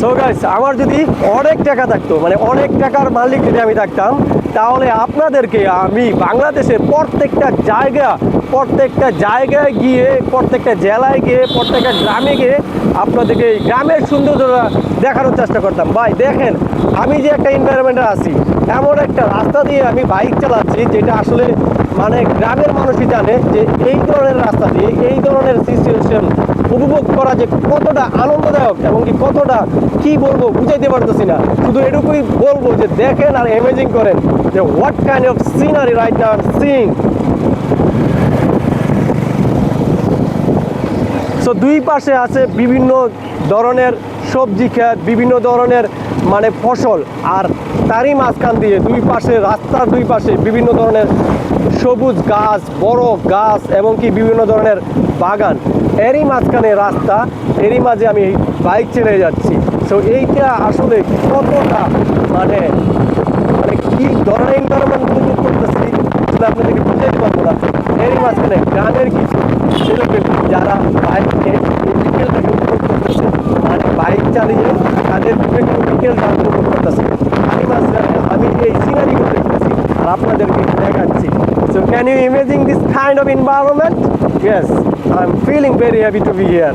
So guys, আমার যদি অনেক টাকা থাকতো, মানে অনেক টাকার মালিক যদি আমি থাকতাম, তাহলে আপনাদেরকে আমি বাংলাদেশের প্রত্যেকটা জায়গায় গিয়ে, প্রত্যেকটা জেলায় গিয়ে, প্রত্যেকটা গ্রামে গিয়ে আপনাদেরকে এই গ্রামের সৌন্দর্যটা দেখানোর চেষ্টা করতাম। ভাই দেখেন, আমি যে একটা এনভায়রনমেন্টে আছি, এমন একটা রাস্তা দিয়ে আমি বাইক চালাচ্ছি যেটা আসলে মানে গ্রামের মানুষই জানে যে এই ধরনের রাস্তা দিয়ে এই ধরনের সিচুয়েশন উপভোগ করা যে কতটা আনন্দদায়ক এবং কতটা কি বলবো বুঝাইতে পারতেছি না। শুধু এটুকুই বলবো যে দেখেন আর ইমেজিং করেন যে what kind of scenery right now I am seeing. So দুই পাশে আছে বিভিন্ন ধরনের সবজি ক্ষেত, বিভিন্ন ধরনের মানে ফসল, আর তারই মাঝখান দিয়ে রাস্তার দুই পাশে বিভিন্ন ধরনের সবুজ গাছ, বড় গাছ এবং বিভিন্ন ধরনের বাগান। এরই মাঝখানে রাস্তা, এরই মাঝে আমি বাইক ছেড়ে যাচ্ছি। সো এইটা আসলে কতটা মানে মানে কি ধরনের এনভায়রনমেন্ট উপভোগ করতেছি আসলে আপনাদেরকে বুঝাইতে পারবো না। এরই মাঝখানে গ্রামের কিছু ছেলেপেলে যারা বাইকে বিকেলটাকে উপভোগ করতেছে, মানে বাইক চালিয়ে তাদের বিকেলটা উপভোগ করতেছে। আমি এই সিনারিগুলো দেখতেছি আর আপনাদেরকে দেখাচ্ছি। So can you imagine this kind of environment? Yes, I'm feeling very happy to be here.